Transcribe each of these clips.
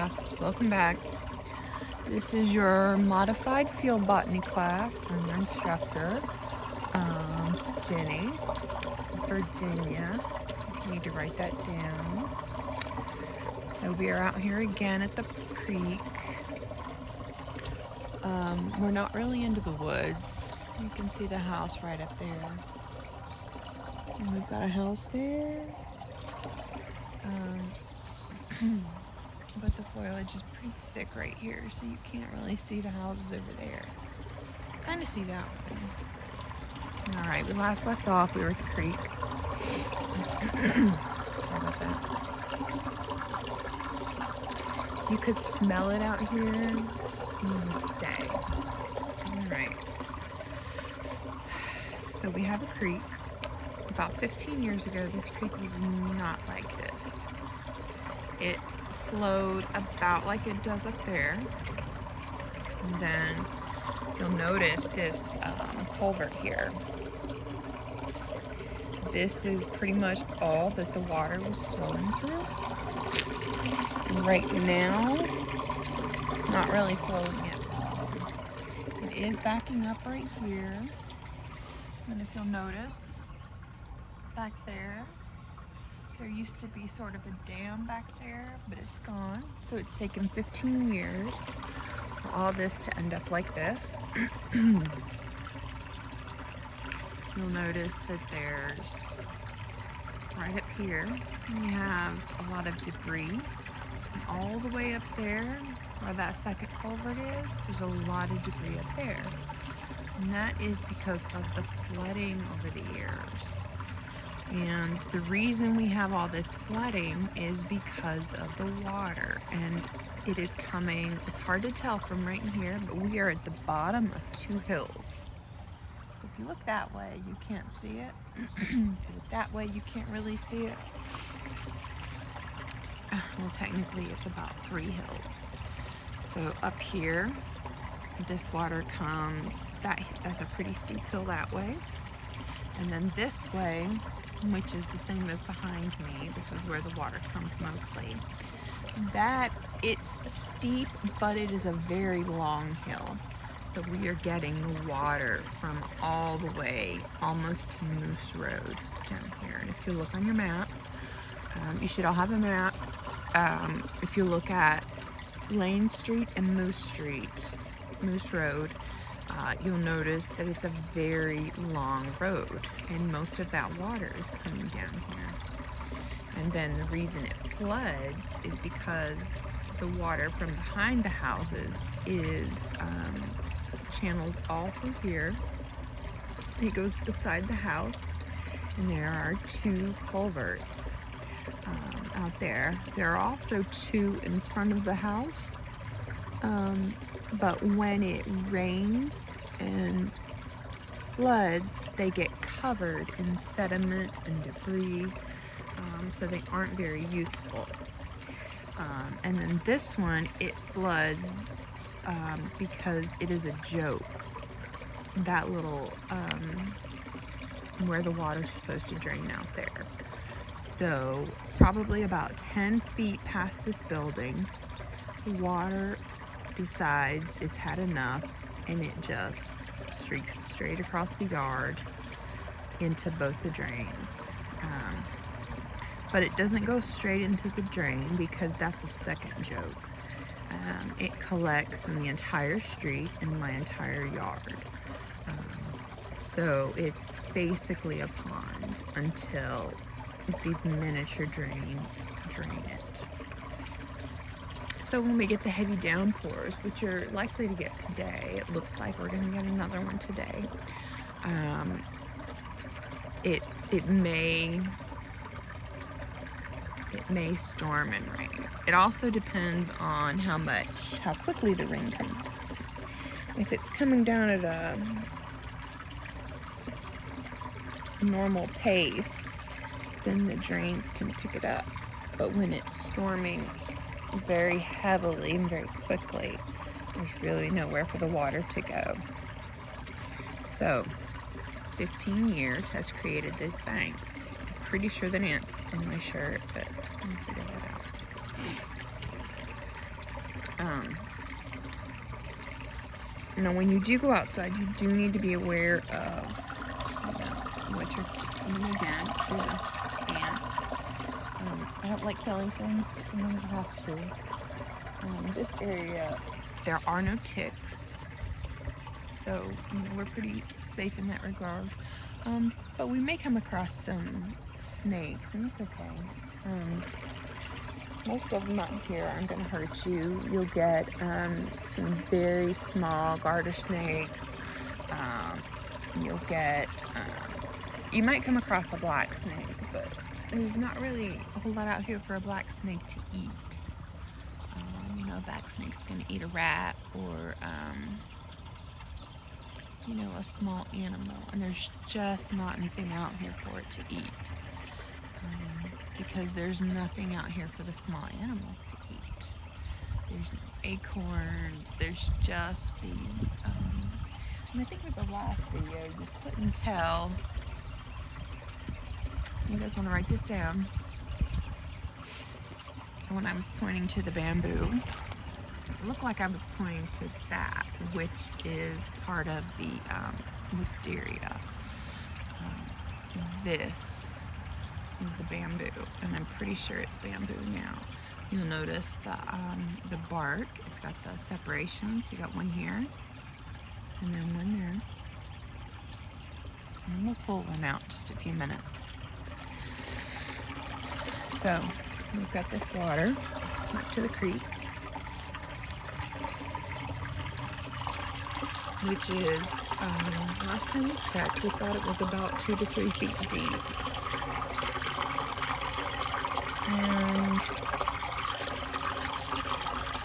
class. Welcome back. This is your modified field botany class from your instructor, Jenny, Virginia. You need to write that down. So we are out here again at the creek. We're not really into the woods. You can see the house right up there. And we've got a house there. But the foliage is pretty thick right here, so you can't really see the houses over there. Kind of see that one. Alright, we last left off, we were at the creek. Sorry about that. You could smell it out here, and you would stay. Alright. So we have a creek. About 15 years ago, this creek was not like this. It flowed about like it does up there. And then you'll notice this culvert here. This is pretty much all that the water was flowing through. And right now, it's not really flowing at all. It is backing up right here. And if you'll notice, back there used to be sort of a dam back there, but it's gone. So it's taken 15 years for all this to end up like this. You'll notice that there's, right up here, we have a lot of debris. And all the way up there, where that second culvert is, there's a lot of debris up there. And that is because of the flooding over the years. And the reason we have all this flooding is because of the water, and it is coming, it's hard to tell from right in here, but we are at the bottom of two hills. So if you look that way, you can't see it. If you look that way, you can't really see it. Well, technically it's about 3 hills. So up here, this water comes, that's a pretty steep hill that way. And then this way, which is the same as behind me, this is where the water comes mostly. It's steep, but it is a very long hill. So we are getting the water from all the way almost to Moose Road down here. And if you look on your map, you should all have a map. If you look at Lane Street and Moose Road, you'll notice that it's a very long road, and most of that water is coming down here. And then the reason it floods is because the water from behind the houses is channeled all through here. It goes beside the house, and there are 2 culverts out there. There are also 2 in front of the house. But when it rains and floods, they get covered in sediment and debris, so they aren't very useful. And then this one, it floods because it is a joke. That little, where the water's supposed to drain out there. So probably about 10 feet past this building, the water decides it's had enough, and it just streaks straight across the yard into both the drains. But it doesn't go straight into the drain because that's a second joke. It collects in the entire street and my entire yard. So it's basically a pond until these miniature drains drain it. So when we get the heavy downpours, which are likely to get today, it looks like we're going to get another one today. It may storm and rain. It also depends on how quickly the rain comes down. If it's coming down at a normal pace, then the drains can pick it up. But when it's storming very heavily and very quickly, there's really nowhere for the water to go. So 15 years has created these banks. I'm pretty sure that ant's in my shirt, but I'm gonna figure that out. Now, when you do go outside, you do need to be aware of what you're coming against. Here's an ant. I don't like killing things, but sometimes I have to. This area, there are no ticks, so we're pretty safe in that regard. But we may come across some snakes, and it's okay. Most of them out here aren't going to hurt you. You'll get some very small garter snakes. You'll get, you might come across a black snake, but there's not really a whole lot out here for a black snake to eat. A black snake's going to eat a rat or, a small animal, and there's just not anything out here for it to eat. Because there's nothing out here for the small animals to eat. There's no acorns, there's just these, and I think with the last video, you couldn't tell. You guys want to write this down? When I was pointing to the bamboo, it looked like I was pointing to that, which is part of the wisteria. This is the bamboo, and I'm pretty sure it's bamboo now. You'll notice the bark, it's got the separations. You got one here, and then one there. And we'll pull one out in just a few minutes. So, we've got this water up to the creek, which is, last time we checked, we thought it was about 2 to 3 feet deep. And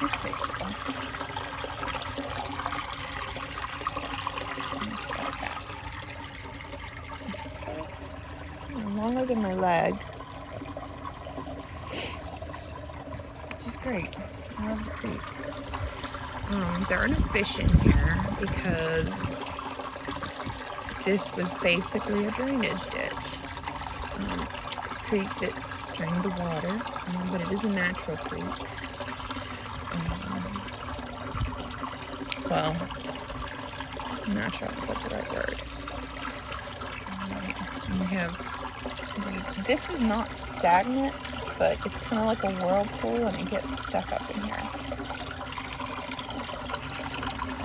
I'd say so. It's about that. So it's longer than my leg, which is great. I love the creek. There are no fish in here because this was basically a drainage ditch. Creek that drained the water, but it is a natural creek. Well, natural, that's the right word. This is not stagnant, but it's kind of like a whirlpool and it gets stuck up in here.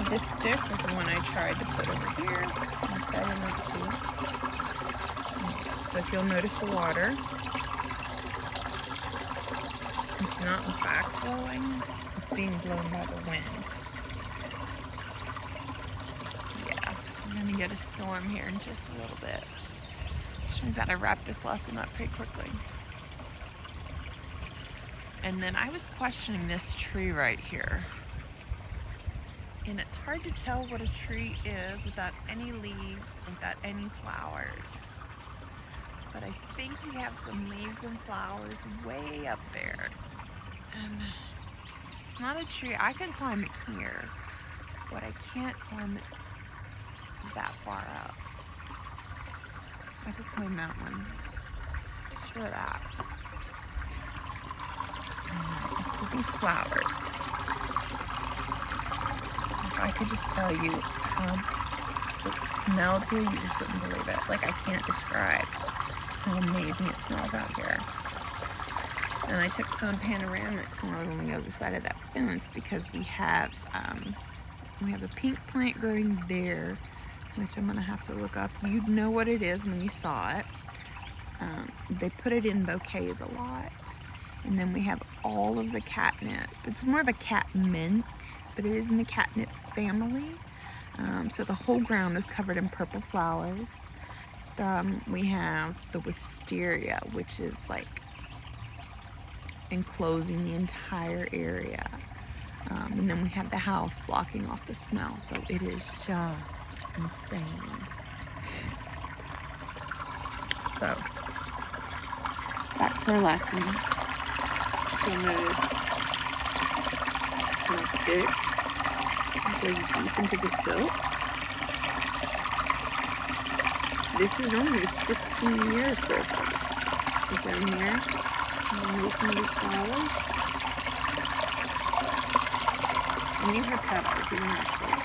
This stick was the one I tried to put over here, inside of it too. So if you'll notice the water, it's not backflowing, it's being blown by the wind. Yeah, I'm gonna get a storm here in just a little bit. Which means that I wrap this lesson up pretty quickly. And then I was questioning this tree right here. And it's hard to tell what a tree is without any leaves, without any flowers. But I think we have some leaves and flowers way up there. And it's not a tree. I can climb it here, but I can't climb it that far up. I could climb that one. Sure of that. So these flowers. If I could just tell you how it smelled here, you just wouldn't believe it. Like, I can't describe how amazing it smells out here. And I took some panoramics when I was on the other side of that fence because we have a pink plant growing there, which I'm gonna have to look up. You'd know what it is when you saw it. They put it in bouquets a lot. And then we have all of the catnip. It's more of a catmint, but it is in the catnip family. So the whole ground is covered in purple flowers. We have the wisteria, which is like enclosing the entire area. And then we have the house blocking off the smell. So it is just insane. So, back to our lesson. You'll notice my stick goes deep into the silt. This is only 15 years old. It's down here. And notice some of these flowers. And these are petals, these are actually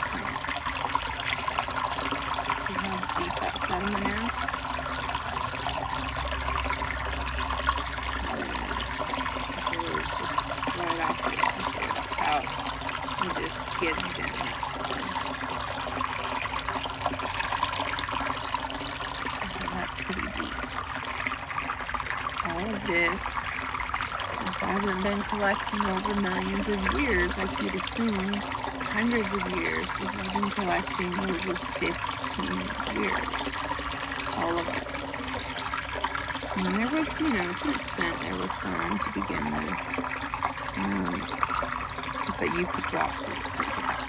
plants. See how deep that sediment is? And it was just right off the edge there. That's how it just skids down. So that's pretty deep. All of this hasn't been collecting over millions of years like you'd assume. Hundreds of years. This has been collecting over 15 years. All of it. And there was, to an extent, there was some to begin with. But you could walk through the creek at that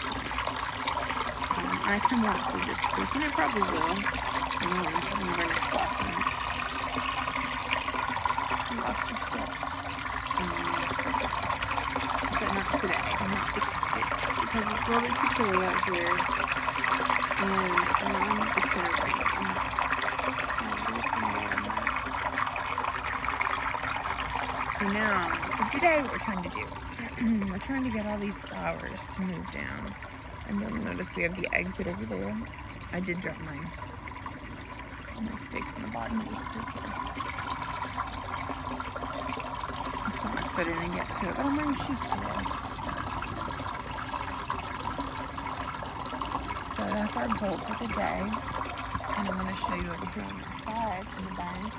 point. I can walk through this creek, and I probably will. In one of our next lessons. But not today, not because it's a little bit too chilly out here, and it's gonna rain. So today what we're trying to do, we're trying to get all these flowers to move down, and then notice we have the exit over there. I did drop my sticks in the bottom of this creek. Put in and get to it, but I'm wearing shoes today. So that's our goal for the day. And I'm going to show you over here on the side of the bank.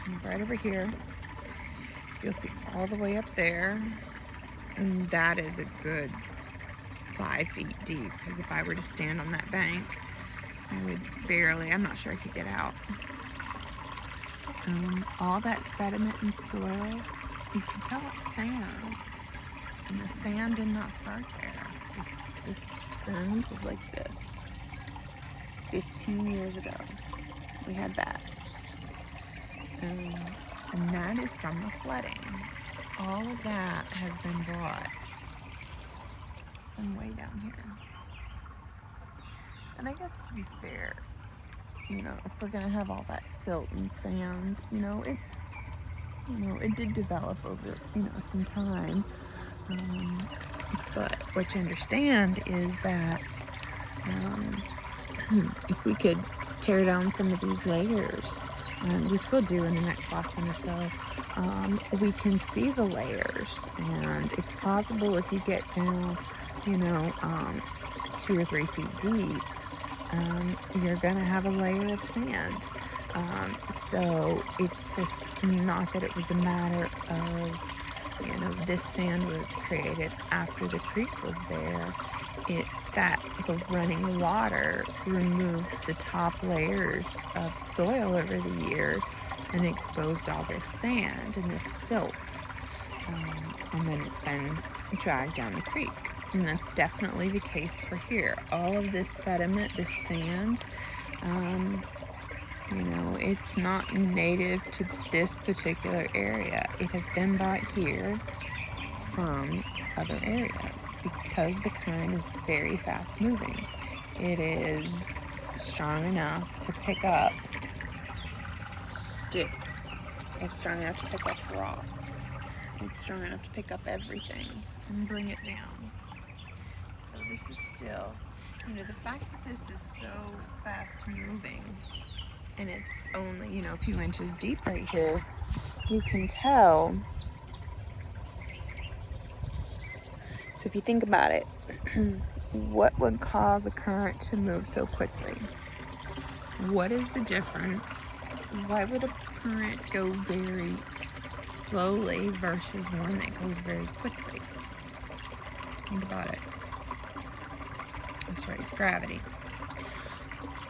And right over here, you'll see all the way up there. And that is a good 5 feet deep. Because if I were to stand on that bank, I would barely, I'm not sure I could get out. All that sediment and soil, you can tell it's sand, and the sand did not start there. This ground was like this 15 years ago. We had that, and that is from the flooding. All of that has been brought from way down here. And I guess to be fair, if we're gonna have all that silt and sand, it did develop over, some time. But what you understand is that if we could tear down some of these layers, which we'll do in the next lesson or so, we can see the layers, and it's possible if you get down, 2 or 3 feet deep, you're gonna have a layer of sand. So it's just not that it was a matter of, this sand was created after the creek was there. It's that the running water removed the top layers of soil over the years and exposed all this sand and this silt. And then it's been dragged down the creek. And that's definitely the case for here. All of this sediment, this sand, it's not native to this particular area. It has been brought here from other areas because the current is very fast moving. It is strong enough to pick up sticks. It's strong enough to pick up rocks. It's strong enough to pick up everything and bring it down. So this is still, the fact that this is so fast moving and it's only, a few inches deep right here, you can tell. So if you think about it, what would cause a current to move so quickly? What is the difference? Why would a current go very slowly versus one that goes very quickly? Think about it. That's right, it's gravity.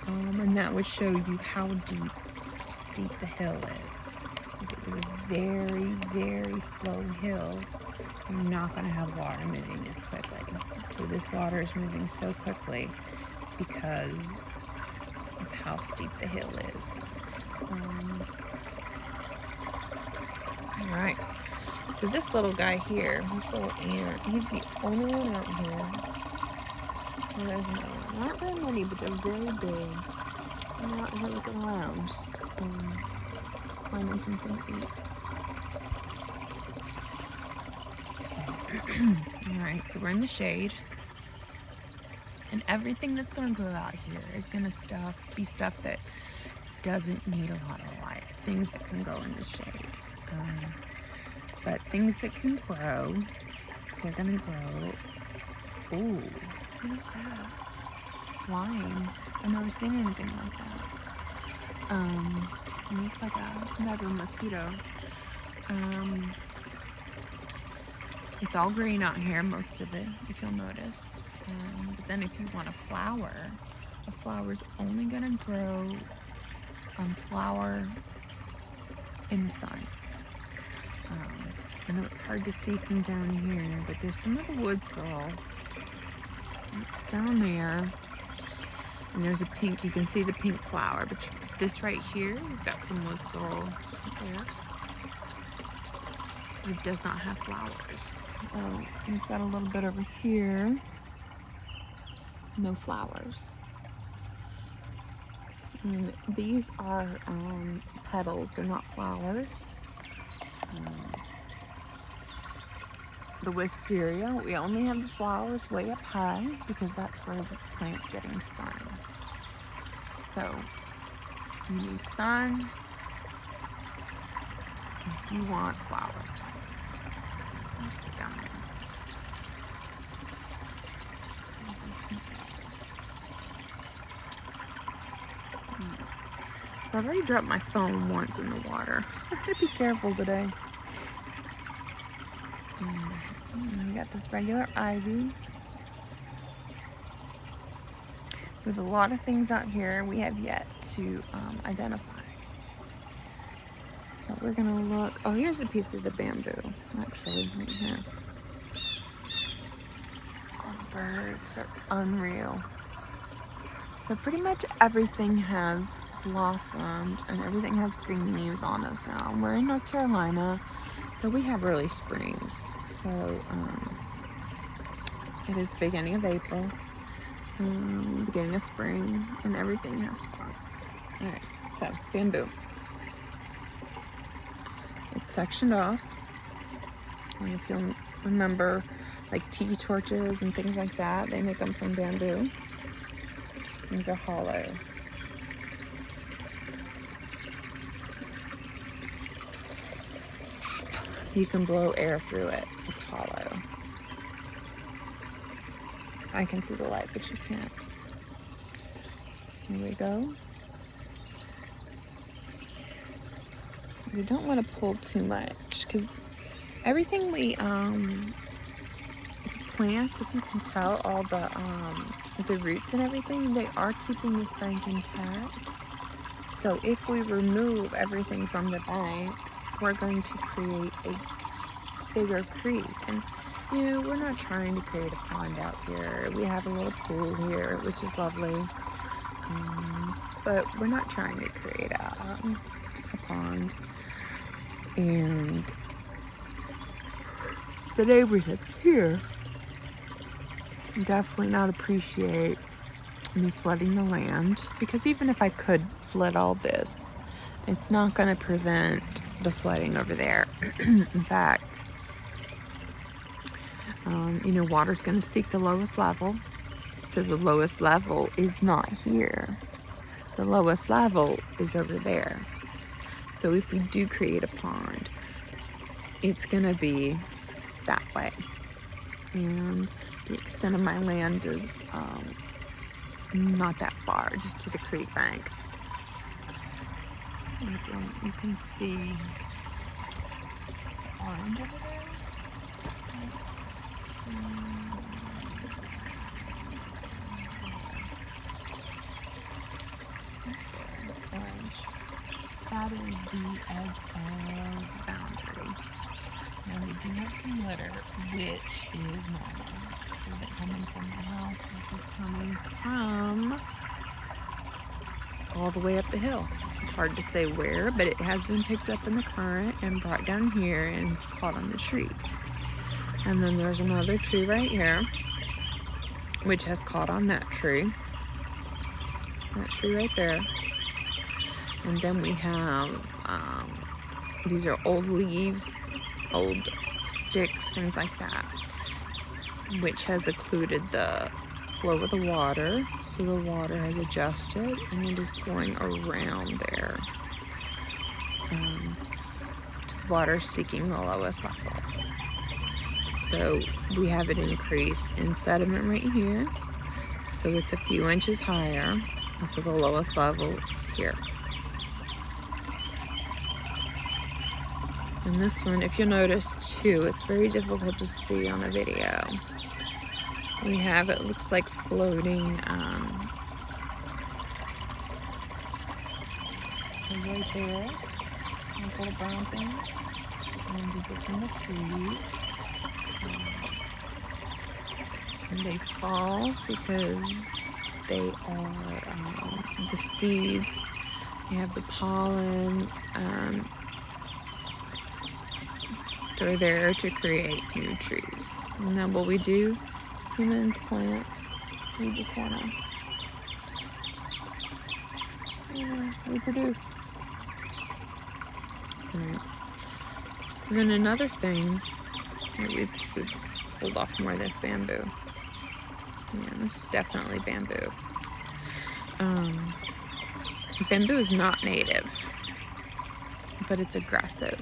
And that would show you how steep the hill is. If it was a very, very slow hill, you're not going to have water moving this quickly. So this water is moving so quickly because of how steep the hill is. Alright, so this little guy here, this little ant, he's the only one out here. And there's another one. Not very many, but they're very big. I'm out here looking around, finding something to eat. Alright, so we're in the shade. And everything that's going to grow out here is going to be stuff that doesn't need a lot of light. Things that can grow in the shade. But things that can grow, they're going to grow. Ooh, what is that? Flying. I've never seen anything like that. It looks like some type of mosquito. It's all green out here, most of it, if you'll notice. But then if you want a flower's only gonna grow flower in the sun. I know it's hard to see from down here, but there's some of the wood sorrel. It's down there. And there's a pink, you can see the pink flower, but this right here, we've got some wood sorrel right there. It does not have flowers. We've got a little bit over here. No flowers. And these are petals, they're not flowers. The wisteria, we only have the flowers way up high because that's where the plant's getting sun. So you need sun if you want flowers. Down there. So I've already dropped my phone once in the water. I have to be careful today. We got this regular ivy. We have a lot of things out here we have yet to identify. So we're gonna look. Oh, here's a piece of the bamboo, actually, right here. Oh, the birds are unreal. So pretty much everything has blossomed and everything has green leaves on us now. We're in North Carolina, so we have early springs. So it is the beginning of April, beginning of spring, and everything has spawned. All right, so bamboo. It's sectioned off. And if you'll remember, like tea torches and things like that, they make them from bamboo. These are hollow. You can blow air through it. It's hollow. I can see the light, but you can't. Here we go. You don't want to pull too much because everything we plants, if you can tell, all the roots and everything, they are keeping this bank intact. So if we remove everything from the bank, we're going to create a bigger creek. And you know, we're not trying to create a pond out here. We have a little pool here, which is lovely, but we're not trying to create a pond. And the neighbors up here definitely not appreciate me flooding the land, because even if I could flood all this, it's not going to prevent the flooding over there. In fact, you know, water's going to seek the lowest level. So the lowest level is not here. The lowest level is over there. So if we do create a pond, it's going to be that way. And the extent of my land is not that far, just to the creek bank. You can see orange over there. Orange. That is the edge of the boundary. Now we do have some litter, which is normal. Is it coming from the house? This is coming from all the way up the hill. It's hard to say where, but it has been picked up in the current and brought down here and it's caught on the tree. And then there's another tree right here, which has caught on that tree. That tree right there. And then we have, these are old leaves old sticks, things like that, which has occluded the flow of the water. So the water has adjusted and it is going around there. Just water seeking the lowest level. So we have an increase in sediment right here. So it's a few inches higher. And so the lowest level is here. And this one, if you'll notice too, it's very difficult to see on the video. We have, it looks like floating right there. Those little brown things. And these are from the trees. And they fall because they are the seeds. You have the pollen. They're there to create new trees. And then what we do, humans, plants, we just want to reproduce. Right. So then another thing, we've pulled off more of this bamboo. Yeah, this is definitely bamboo. Bamboo is not native, but it's aggressive.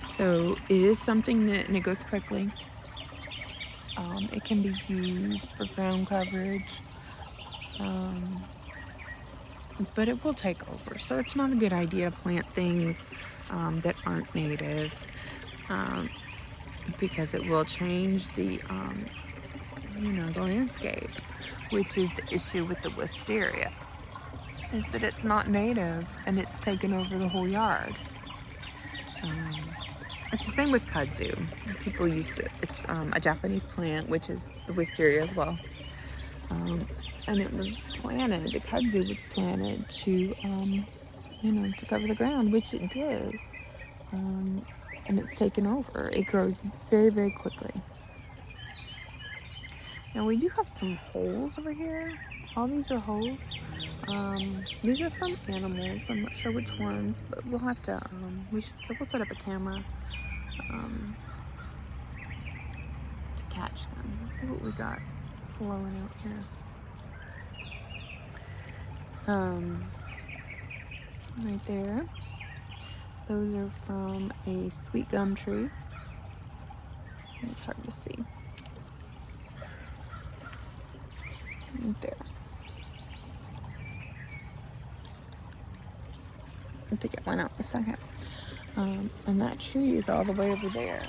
So it is something that, and it goes quickly. It can be used for ground coverage, but it will take over. So it's not a good idea to plant things that aren't native, because it will change the, the landscape, which is the issue with the wisteria, is that it's not native and it's taken over the whole yard. It's the same with kudzu. People used to, it's a Japanese plant, which is the wisteria as well. And it was planted, the kudzu was planted to, to cover the ground, which it did. And it's taken over. It grows very, very quickly. Now we do have some holes over here. All these are holes. These are from animals. I'm not sure which ones, but we'll have to, we'll set up a camera to catch them. Let's see what we got flowing out here. Right there. Those are from a sweet gum tree. It's hard to see. Right there. I think it went out in a second. And that tree is all the way over there.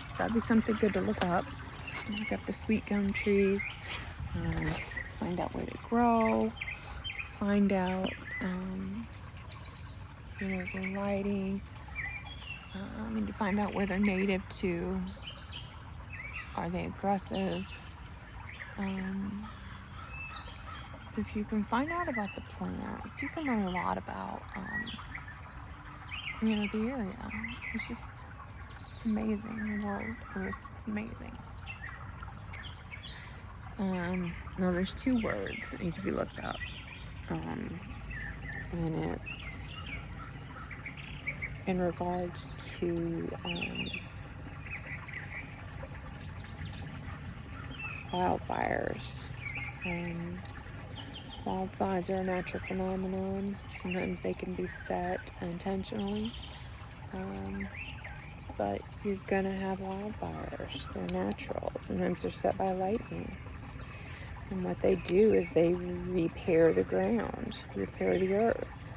So that'd be something good to look up. Look up the sweet gum trees. Find out where they grow. Find out, the lighting. And to find out where they're native to. Are they aggressive? So if you can find out about the plants, you can learn a lot about, the area. It's amazing. The world, Earth is amazing. Now there's two words that need to be looked up. And it's in regards to, wildfires. Wildfires are a natural phenomenon. Sometimes they can be set intentionally, but you're gonna have wildfires. They're natural. Sometimes they're set by lightning. And what they do is they repair the ground, repair the earth.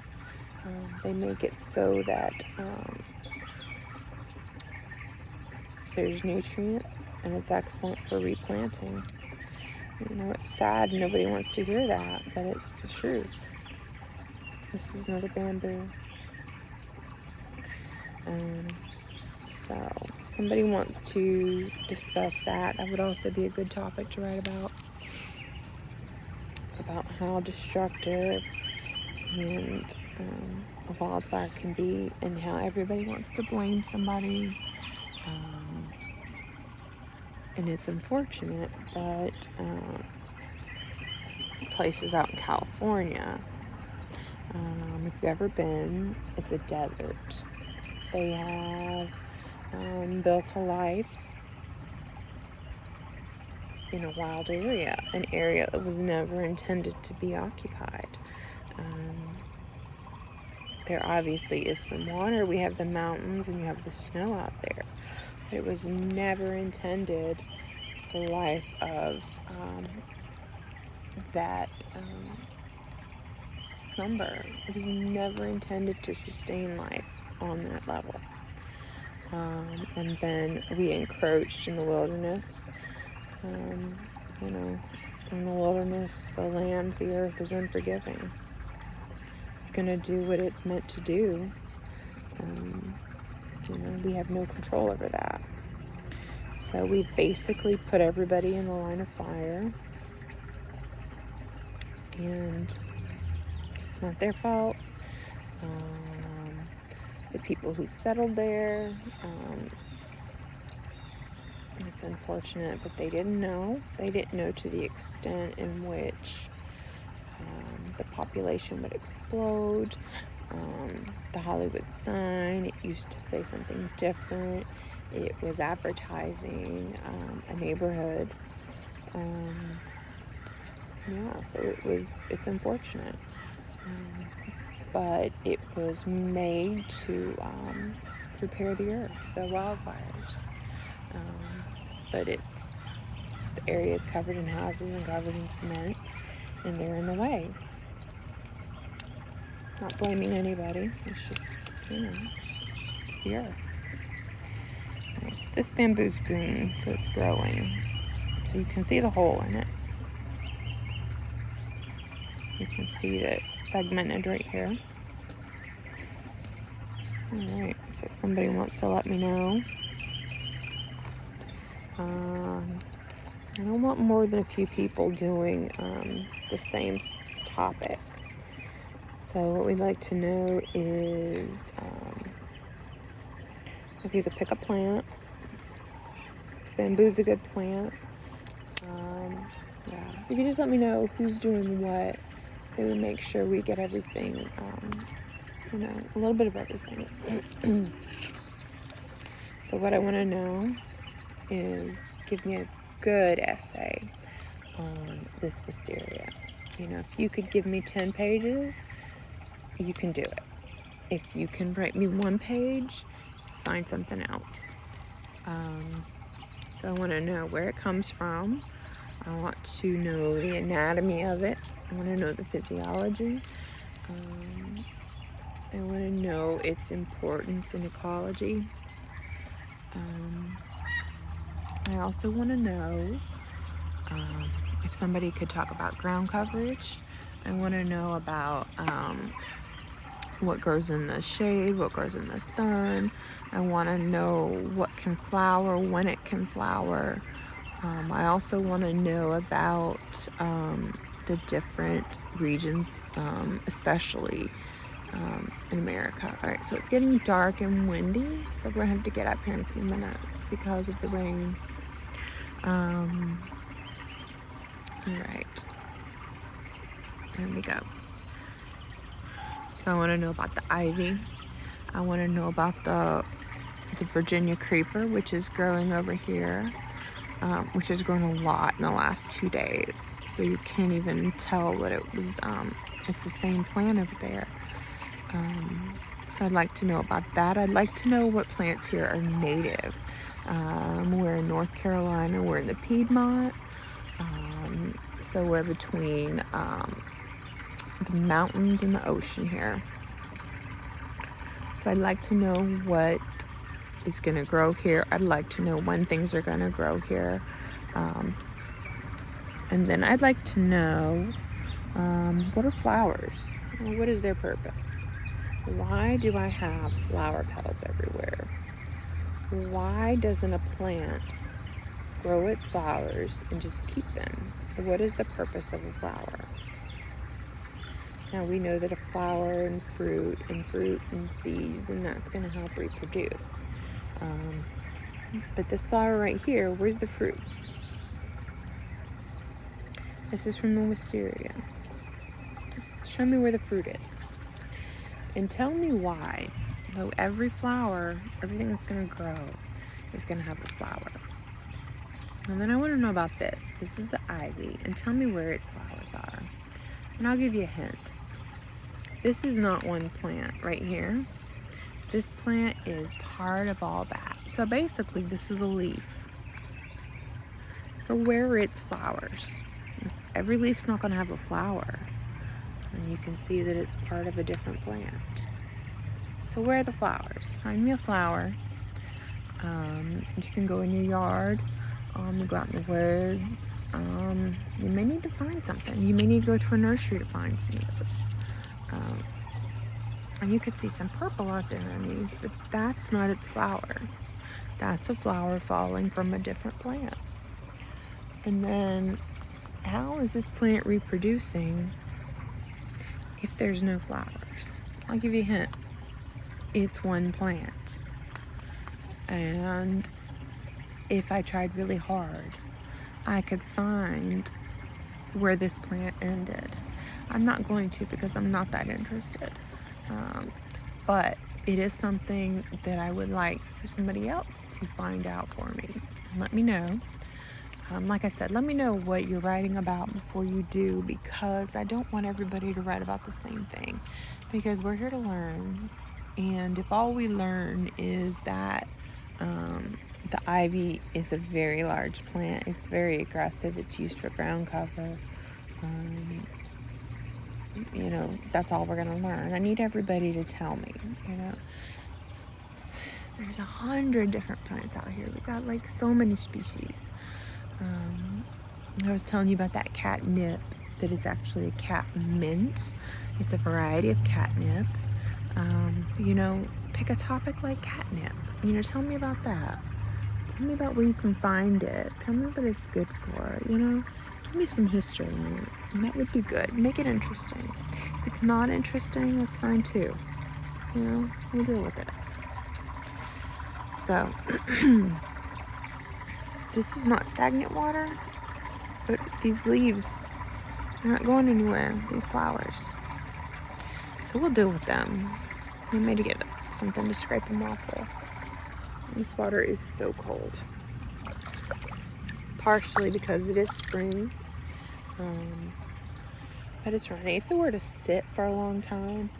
They make it so that there's nutrients, and it's excellent for replanting. It's sad, nobody wants to hear that, but it's the truth. This is another bamboo. So if somebody wants to discuss that, that would also be a good topic to write about how destructive and a wildfire can be, and how everybody wants to blame somebody. And it's unfortunate, but places out in California. If you've ever been, it's a desert. They have built a life in a wild area, an area that was never intended to be occupied. There obviously is some water. We have the mountains and you have the snow out there. But it was never intended for the life of that number. It was never intended to sustain life on that level. And then we encroached in the wilderness. In the wilderness, the land, the earth is unforgiving. It's going to do what it's meant to do. We have no control over that. So we basically put everybody in the line of fire. And it's not their fault. The people who settled there, it's unfortunate, but they didn't know. They didn't know to the extent in which the population would explode. The Hollywood sign, it used to say something different. It was advertising a neighborhood. So it's unfortunate. But it was made to prepare the earth, the wildfires. But the area is covered in houses and covered in cement, and they're in the way. Not blaming anybody, it's just, it's the earth. Okay, so this bamboo's green, so it's growing. So you can see the hole in it. You can see that it's segmented right here. Alright, so if somebody wants to let me know. I don't want more than a few people doing the same topic. So what we'd like to know is if you could pick a plant. Bamboo's a good plant. You can just let me know who's doing what, so we make sure we get everything, a little bit of everything. So what I want to know is give me a good essay on this wisteria. If you could give me 10 pages, you can do it. If you can write me 1 page, find something else. So I want to know where it comes from. I want to know the anatomy of it. I want to know the physiology. I want to know its importance in ecology. I also want to know if somebody could talk about ground coverage. I want to know about what grows in the shade, what grows in the sun. I want to know what can flower, when it can flower. I also want to know about the different regions, especially in America. All right, so it's getting dark and windy, so we're going to have to get up here in a few minutes because of the rain. All right, here we go. So I want to know about the ivy. I want to know about the Virginia creeper, which is growing over here, which has grown a lot in the last 2 days. So you can't even tell what it was. It's the same plant over there. So I'd like to know about that. I'd like to know what plants here are native. We're in North Carolina. We're in the Piedmont. So we're between the mountains and the ocean here. So I'd like to know what is going to grow here. I'd like to know when things are going to grow here. And then I'd like to know what are flowers? What is their purpose? Why do I have flower petals everywhere? Why doesn't a plant grow its flowers and just keep them? What is the purpose of a flower? Now we know that a flower and fruit and seeds, and that's going to help reproduce. But this flower right here, where's the fruit? This is from the wisteria. Show me where the fruit is. And tell me why, though every flower, everything that's going to grow is going to have a flower. And then I want to know about this. This is the ivy. And tell me where its flowers are. And I'll give you a hint. This is not one plant right here. This plant is part of all that. So basically, this is a leaf. So where are its flowers? Every leaf's not going to have a flower. And you can see that it's part of a different plant. So where are the flowers? Find me a flower. You can go in your yard. You go out in the woods. You may need to find something. You may need to go to a nursery to find some of this. And you could see some purple out there underneath, but that's not its flower. That's a flower falling from a different plant. And then, how is this plant reproducing if there's no flowers? I'll give you a hint. It's one plant. And if I tried really hard, I could find where this plant ended. I'm not going to because I'm not that interested. But it is something that I would like for somebody else to find out for me. And let me know. Like I said, let me know what you're writing about before you do, because I don't want everybody to write about the same thing, because we're here to learn. And if all we learn is that the ivy is a very large plant, it's very aggressive, it's used for ground cover, you know, that's all we're going to learn. I need everybody to tell me, you know. There's 100 different plants out here. We've got like so many species. I was telling you about that catnip that is actually a catmint. It's a variety of catnip. You know, pick a topic like catnip. You know, tell me about that. Tell me about where you can find it. Tell me what it's good for, you know. Give me some history on it. And that would be good. Make it interesting. If it's not interesting, that's fine too. You know, we'll deal with it. So, this is not stagnant water, but these leaves are not going anywhere, these flowers. So we'll deal with them. We may get something to scrape them off with. This water is so cold. Partially because it is spring, but it's running. If it were to sit for a long time,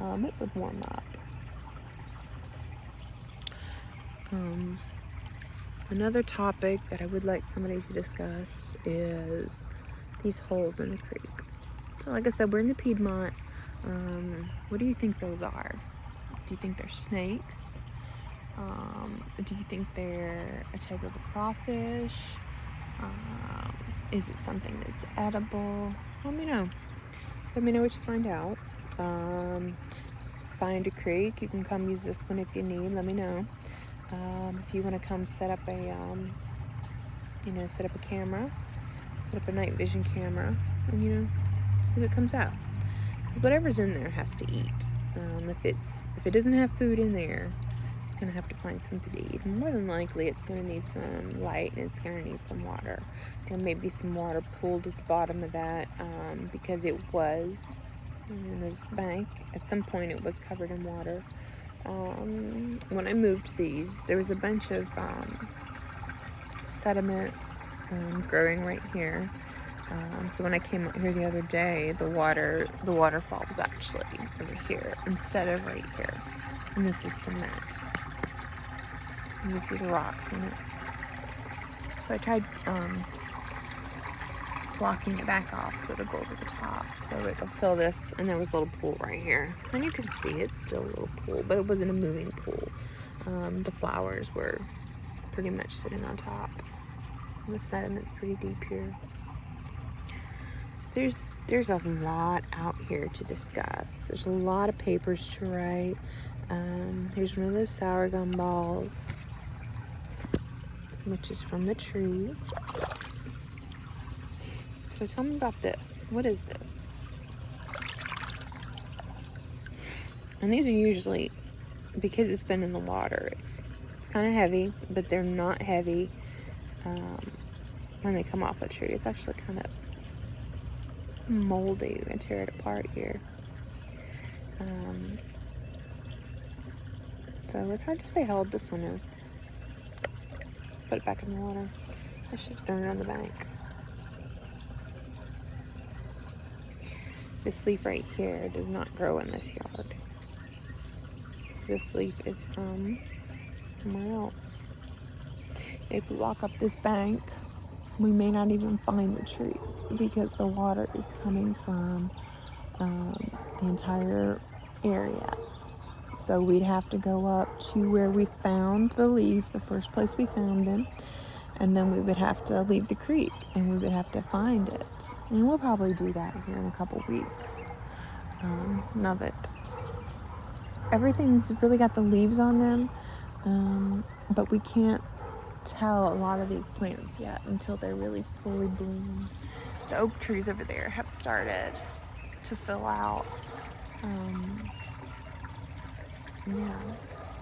it would warm up. Another topic that I would like somebody to discuss is these holes in the creek. So like I said, we're in the Piedmont. What do you think those are? Do you think they're snakes? Do you think they're a type of a crawfish? Is it something that's edible? Let me know. Let me know what you find out. Find a creek. You can come use this one if you need. Let me know. If you want to come set up a, set up a camera, set up a night vision camera, and, you know, see what comes out. Because whatever's in there has to eat. If it doesn't have food in there, it's going to have to find something to eat. And more than likely, it's going to need some light and it's going to need some water. There may be some water pooled at the bottom of that because it was, there's the bank. At some point, it was covered in water. When I moved these, there was a bunch of sediment growing right here. So when I came out here the other day, the waterfall was actually over here instead of right here. And this is cement. You can see the rocks in it. So I tried blocking it back off so it'll go over the top, so it'll fill this. And there was a little pool right here, and you can see it's still a little pool, but it wasn't a moving pool. The flowers were pretty much sitting on top. And the sediment's pretty deep here. So there's a lot out here to discuss. There's a lot of papers to write. Here's one of those sour gum balls, which is from the tree. So tell me about this. What is this? And these are usually, because it's been in the water, it's kind of heavy, but they're not heavy when they come off a tree. It's actually kind of moldy. I'm going to tear it apart here. So it's hard to say how old this one is. Put it back in the water. I should have thrown it on the bank. This leaf right here does not grow in this yard. This leaf is from somewhere else. If we walk up this bank, we may not even find the tree because the water is coming from the entire area. So we'd have to go up to where we found the leaf, the first place we found them, and then we would have to leave the creek and we would have to find it. And we'll probably do that here in a couple weeks. Now that everything's really got the leaves on them, but we can't tell a lot of these plants yet until they're really fully bloomed. The oak trees over there have started to fill out. Yeah,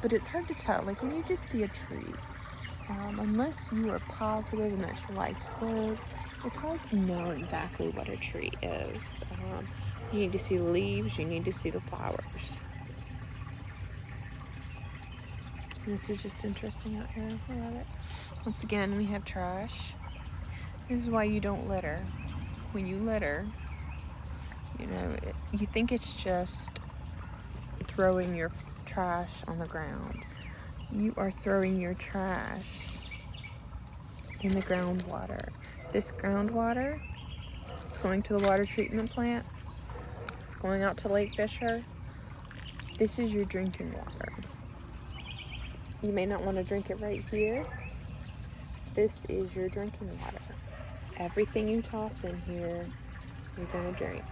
but it's hard to tell. Like when you just see a tree, unless you are positive and that your life's good, it's hard to know exactly what a tree is. You need to see the leaves, you need to see the flowers. And this is just interesting out here. I love it. Once again, we have trash. This is why you don't litter. When you litter, you know, you think it's just throwing your trash on the ground. You are throwing your trash in the groundwater. This groundwater is going to the water treatment plant. It's going out to Lake Fisher. This is your drinking water. You may not want to drink it right here. This is your drinking water. Everything you toss in here, you're going to drink.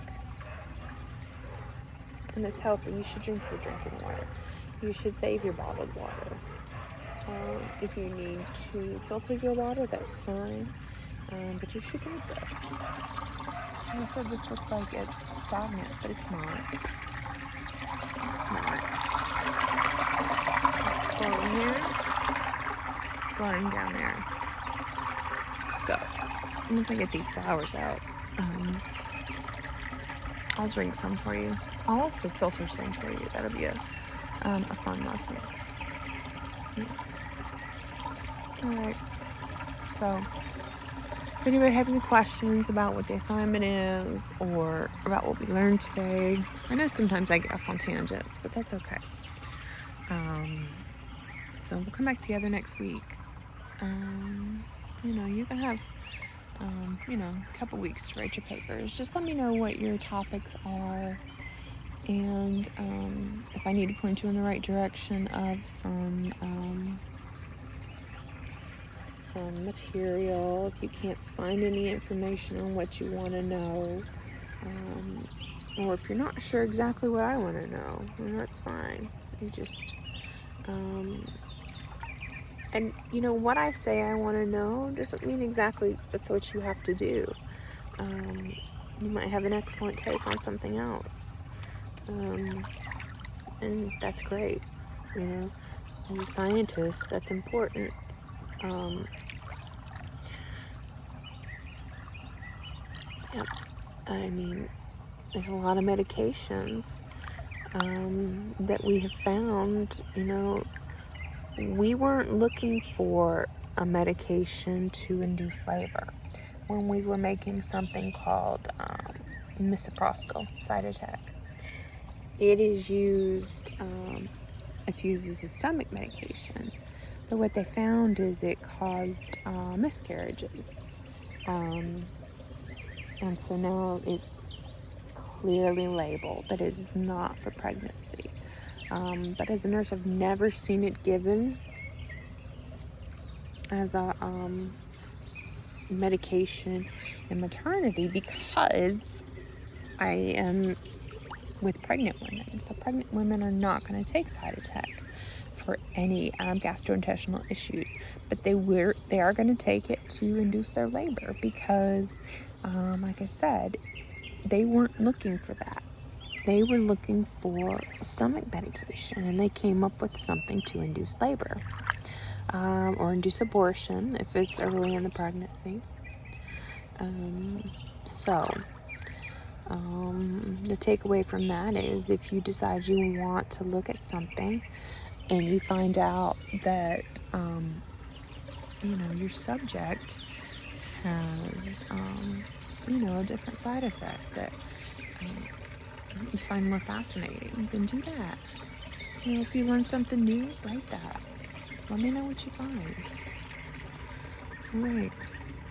And it's healthy. You should drink your drinking water. You should save your bottled water. If you need to filter your water, that's fine. But you should drink this. Like I said, this looks like it's stagnant, but it's not. It's not. It's flowing here. It's flowing down there. So, once I get these flowers out, I'll drink some for you. I'll also filter some for you. That'll be a fun lesson. Yeah. Alright. So, if anybody have any questions about what the assignment is or about what we learned today, I know sometimes I get off on tangents, but that's okay. So we'll come back together next week. You know, you can have, a couple weeks to write your papers. Just let me know what your topics are. And if I need to point you in the right direction of some material, if you can't find any information on what you want to know, or if you're not sure exactly what I want to know, then that's fine. You just, and you know, what I say I want to know doesn't mean exactly that's what you have to do. You might have an excellent take on something else. And that's great, you know, as a scientist, that's important. Yep. I mean, there's a lot of medications that we have found, you know, we weren't looking for a medication to induce labor when we were making something called misoprostol cytotec. It is used, it's used as a stomach medication, but what they found is it caused miscarriages. And so now it's clearly labeled that it is not for pregnancy. But as a nurse, I've never seen it given as a medication in maternity because I am with pregnant women. So pregnant women are not going to take cytotec for any gastrointestinal issues, but they are going to take it to induce their labor because, like I said, they weren't looking for that. They were looking for a stomach medication, and they came up with something to induce labor or induce abortion if it's early in the pregnancy. So The takeaway from that is if you decide you want to look at something and you find out that, your subject has, a different side effect that you find more fascinating, then do that. If you learn something new, write that. Let me know what you find. All right,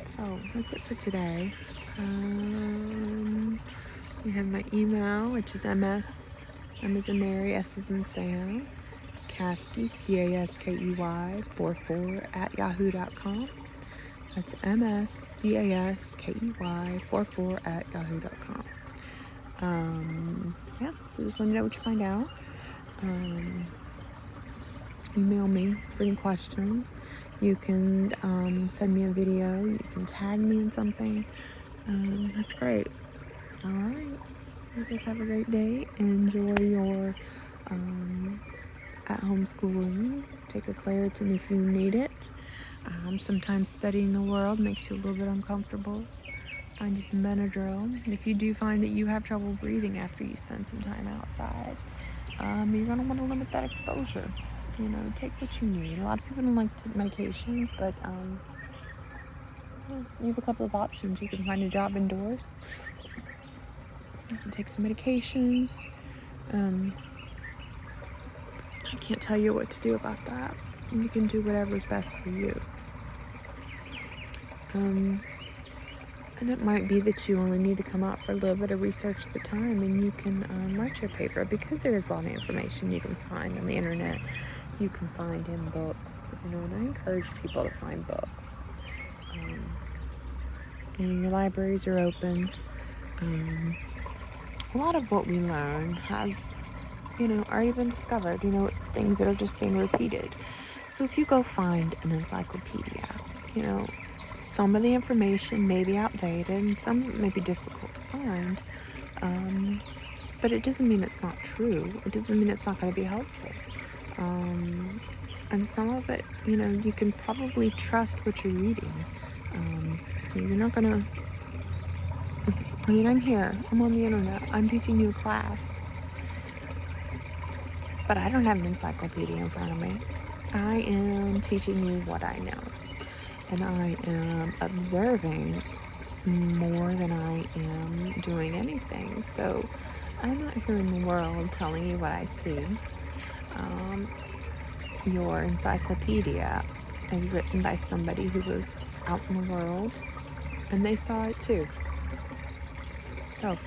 so that's it for today. You have my email, which is MS, M as in Mary, S as in Sam, Caskey, CASKEY 44 at yahoo.com. That's MSCASKEY 44 at yahoo.com. So just let me know what you find out. Email me for any questions. You can send me a video. You can tag me in something. That's great. All right. You guys have a great day. Enjoy your at-home schooling. Take a Claritin if you need it. Sometimes studying the world makes you a little bit uncomfortable. Find you some Benadryl. And if you do find that you have trouble breathing after you spend some time outside, you're going to want to limit that exposure. Take what you need. A lot of people don't like to take medications, but you have a couple of options. You can find a job indoors. You can take some medications. I can't tell you what to do about that. You can do whatever's best for you. And it might be that you only need to come out for a little bit of research at the time, and you can write your paper, because there is a lot of information you can find on the internet. You can find in books, and I encourage people to find books. Your libraries are open. A lot of what we learn has, already been discovered. It's things that are just being repeated. So if you go find an encyclopedia, some of the information may be outdated and some may be difficult to find. But it doesn't mean it's not true. It doesn't mean it's not going to be helpful. And some of it, you can probably trust what you're reading. You're not going to... I'm here. I'm on the internet. I'm teaching you a class. But I don't have an encyclopedia in front of me. I am teaching you what I know. And I am observing more than I am doing anything. So I'm not here in the world telling you what I see. Your encyclopedia is written by somebody who was out in the world, and they saw it too. So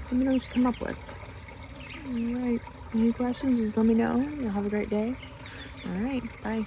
let me know what you come up with. All right. Any questions, just let me know. You'll have a great day. All right. Bye.